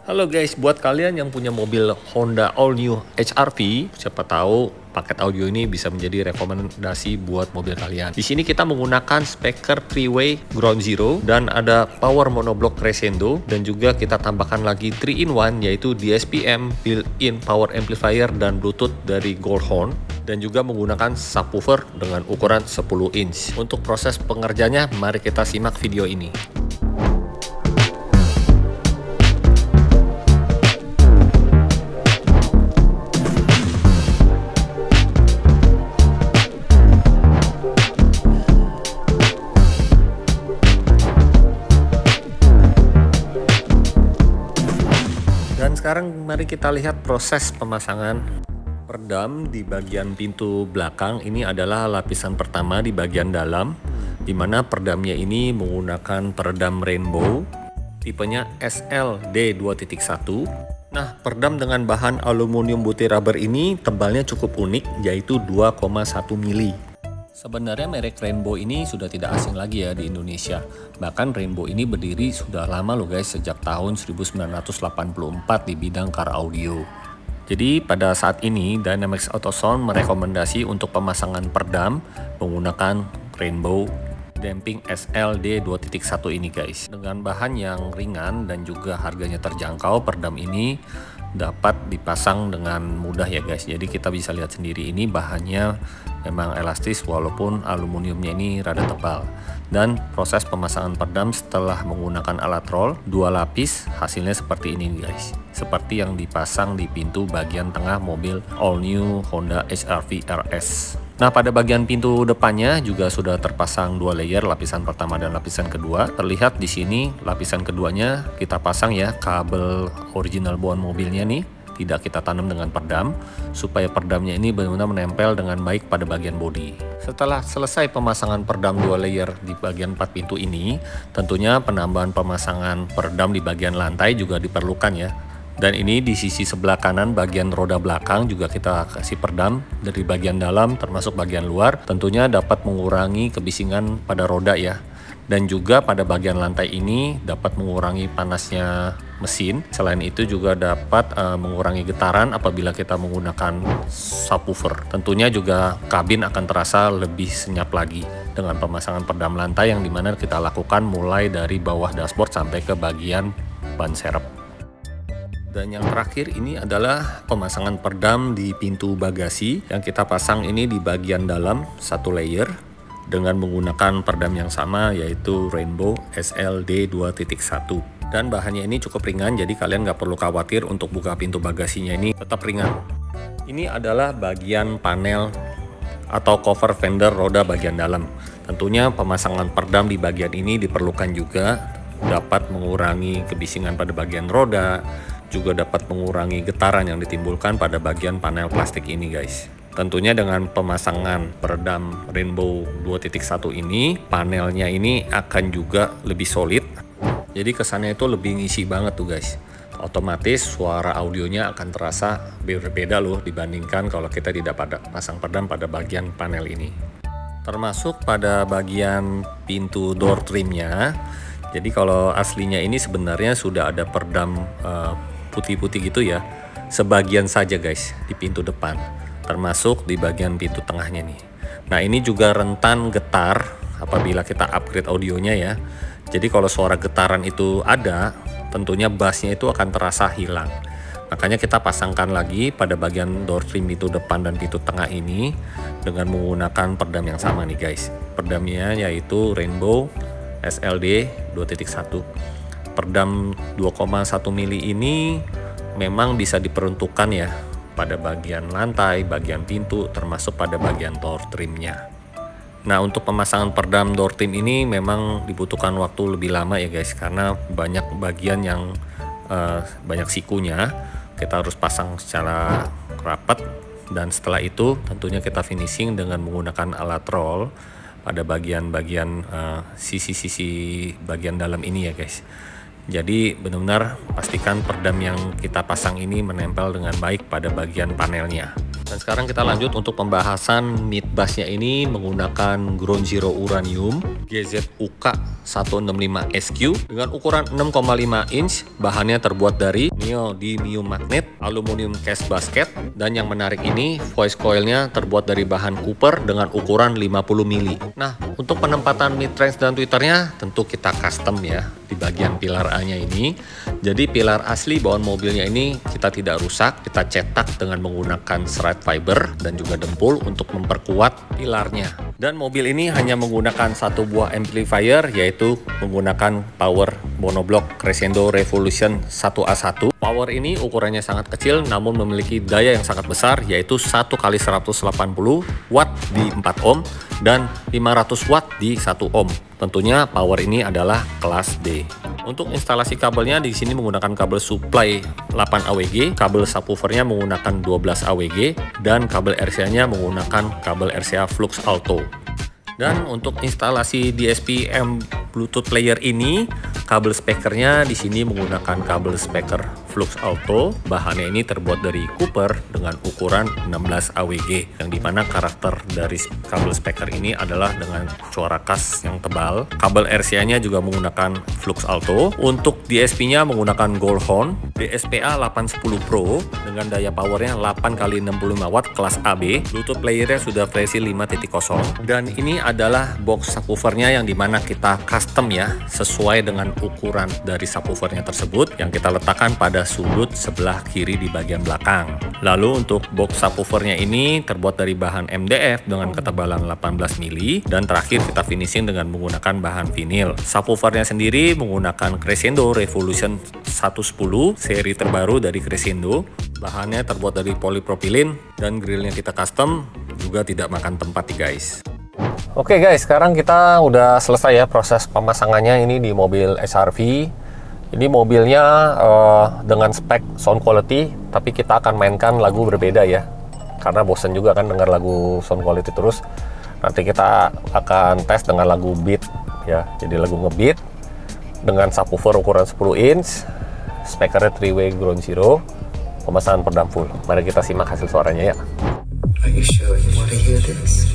Halo guys, buat kalian yang punya mobil Honda All New HR-V, siapa tahu paket audio ini bisa menjadi rekomendasi buat mobil kalian. Di sini kita menggunakan speaker 3-way Ground Zero dan ada power monoblock crescendo, dan juga kita tambahkan lagi 3-in-1 yaitu DSPM, built-in power amplifier dan Bluetooth dari Goldhorn, dan juga menggunakan subwoofer dengan ukuran 10 inch. Untuk proses pengerjanya, mari kita simak video ini. Dan sekarang mari kita lihat proses pemasangan peredam di bagian pintu belakang. Ini adalah lapisan pertama di bagian dalam, di mana peredamnya ini menggunakan peredam rainbow tipenya SLD 2.1. Nah, peredam dengan bahan aluminium butir rubber ini tebalnya cukup unik, yaitu 2,1 mili. Sebenarnya merek Rainbow ini sudah tidak asing lagi ya di Indonesia. Bahkan Rainbow ini berdiri sudah lama loh guys, sejak tahun 1984 di bidang car audio. Jadi pada saat ini Dynamics Autosound merekomendasi untuk pemasangan peredam menggunakan Rainbow Damping SLD 2.1 ini guys. Dengan bahan yang ringan dan juga harganya terjangkau, peredam ini dapat dipasang dengan mudah ya guys. Jadi kita bisa lihat sendiri ini bahannya memang elastis walaupun aluminiumnya ini rada tebal. Dan proses pemasangan peredam setelah menggunakan alat roll 2 lapis, hasilnya seperti ini guys. Seperti yang dipasang di pintu bagian tengah mobil all new Honda HR-V RS. Nah, pada bagian pintu depannya juga sudah terpasang 2 layer, lapisan pertama dan lapisan kedua. Terlihat di sini lapisan keduanya kita pasang ya kabel original bawaan mobilnya nih, tidak kita tanam dengan peredam supaya peredamnya ini benar-benar menempel dengan baik pada bagian bodi. Setelah selesai pemasangan peredam 2 layer di bagian 4 pintu ini, tentunya penambahan pemasangan peredam di bagian lantai juga diperlukan ya. Dan ini di sisi sebelah kanan bagian roda belakang juga kita kasih peredam dari bagian dalam termasuk bagian luar, tentunya dapat mengurangi kebisingan pada roda ya. Dan juga pada bagian lantai ini dapat mengurangi panasnya mesin. Selain itu juga dapat mengurangi getaran apabila kita menggunakan subwoofer. Tentunya juga kabin akan terasa lebih senyap lagi dengan pemasangan peredam lantai yang dimana kita lakukan mulai dari bawah dashboard sampai ke bagian ban serep. Dan yang terakhir ini adalah pemasangan peredam di pintu bagasi yang kita pasang ini di bagian dalam 1 layer dengan menggunakan peredam yang sama yaitu Rainbow SLD 2.1. Dan bahannya ini cukup ringan, jadi kalian nggak perlu khawatir untuk buka pintu bagasinya, ini tetap ringan. Ini adalah bagian panel atau cover fender roda bagian dalam. Tentunya pemasangan peredam di bagian ini diperlukan juga, dapat mengurangi kebisingan pada bagian roda, juga dapat mengurangi getaran yang ditimbulkan pada bagian panel plastik ini guys. Tentunya dengan pemasangan peredam Rainbow 2.1 ini, panelnya ini akan juga lebih solid. Jadi kesannya itu lebih ngisi banget tuh guys. Otomatis suara audionya akan terasa berbeda loh dibandingkan kalau kita tidak pasang peredam pada bagian panel ini. Termasuk pada bagian pintu door trimnya. Jadi kalau aslinya ini sebenarnya sudah ada peredam putih-putih gitu ya, sebagian saja guys di pintu depan, termasuk di bagian pintu tengahnya nih. Nah, ini juga rentan getar apabila kita upgrade audionya ya. Jadi kalau suara getaran itu ada, tentunya bassnya itu akan terasa hilang. Makanya kita pasangkan lagi pada bagian door trim pintu depan dan pintu tengah ini dengan menggunakan peredam yang sama nih guys. Peredamnya yaitu Rainbow SLD 2.1. Peredam 2,1 mili ini memang bisa diperuntukkan ya pada bagian lantai, bagian pintu, termasuk pada bagian door trimnya. Nah, untuk pemasangan peredam door trim ini memang dibutuhkan waktu lebih lama ya guys, karena banyak bagian yang banyak sikunya, kita harus pasang secara rapat, dan setelah itu tentunya kita finishing dengan menggunakan alat roll pada bagian-bagian sisi-sisi bagian dalam ini ya guys. Jadi benar-benar pastikan peredam yang kita pasang ini menempel dengan baik pada bagian panelnya. Dan sekarang kita lanjut untuk pembahasan mid bassnya ini menggunakan Ground Zero Uranium GZUK 165SQ dengan ukuran 6,5 inch. Bahannya terbuat dari neodymium magnet, aluminium case basket, dan yang menarik ini voice coilnya terbuat dari bahan Cooper dengan ukuran 50 mili. Nah, untuk penempatan mid range dan tweeternya tentu kita custom ya di bagian pilar A nya ini. Jadi pilar asli bawaan mobilnya ini kita tidak rusak, kita cetak dengan menggunakan straight fiber dan juga dempul untuk memperkuat pilarnya. Dan mobil ini hanya menggunakan satu buah amplifier, yaitu menggunakan power monoblock Crescendo Revolution 1A1. Power ini ukurannya sangat kecil namun memiliki daya yang sangat besar, yaitu 1 kali 180 watt di 4 ohm dan 500 watt di 1 ohm. Tentunya power ini adalah kelas D. Untuk instalasi kabelnya di sini menggunakan kabel supply 8 AWG, kabel subwoofernya menggunakan 12 AWG, dan kabel RCA-nya menggunakan kabel RCA Flux Alto. Dan untuk instalasi DSP-M Bluetooth player ini, kabel speakernya di sini menggunakan kabel speaker Flux Alto. Bahannya ini terbuat dari Cooper dengan ukuran 16 AWG, yang dimana karakter dari kabel speaker ini adalah dengan suara khas yang tebal. Kabel RCA-nya juga menggunakan Flux Alto. Untuk DSP-nya menggunakan Goldhorn DSPA 810 Pro dengan daya powernya 8 kali 65 watt kelas AB. Bluetooth playernya sudah versi 5.0, dan ini adalah box subwoofernya yang dimana kita custom ya, sesuai dengan ukuran dari subwoofernya tersebut yang kita letakkan pada sudut sebelah kiri di bagian belakang. Lalu untuk box subwoofernya ini terbuat dari bahan MDF dengan ketebalan 18 mili, dan terakhir kita finishing dengan menggunakan bahan vinil. Subwoofernya sendiri menggunakan Crescendo Revolution 110 seri terbaru dari Crescendo. Bahannya terbuat dari polipropilin dan grillnya kita custom, juga tidak makan tempat nih guys. Oke guys, sekarang kita udah selesai ya proses pemasangannya ini di mobil HR-V. Ini mobilnya dengan spek sound quality, tapi kita akan mainkan lagu berbeda ya, karena bosen juga kan dengar lagu sound quality terus. Nanti kita akan tes dengan lagu beat ya, jadi lagu ngebeat dengan subwoofer ukuran 10 inch, speakernya 3-way Ground Zero, pemasangan peredam full. Mari kita simak hasil suaranya ya. Are you sure you want to hear this?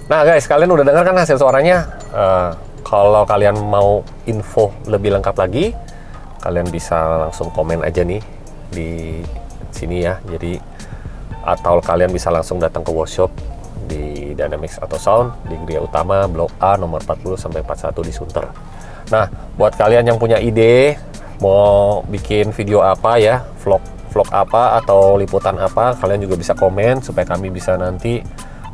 Nah guys, kalian udah dengar kan hasil suaranya? Kalau kalian mau info lebih lengkap lagi, kalian bisa langsung komen aja nih di sini ya. Jadi atau kalian bisa langsung datang ke workshop di Dynamics Auto Sound di Gria Utama Blok A nomor 40 sampai 41 di Sunter. Nah, buat kalian yang punya ide mau bikin video apa ya, vlog apa atau liputan apa, kalian juga bisa komen supaya kami bisa nanti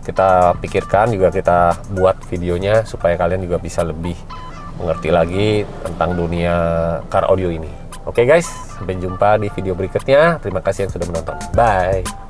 kita pikirkan juga, kita buat videonya supaya kalian juga bisa lebih mengerti lagi tentang dunia car audio ini. Oke guys, sampai jumpa di video berikutnya. Terima kasih yang sudah menonton. Bye.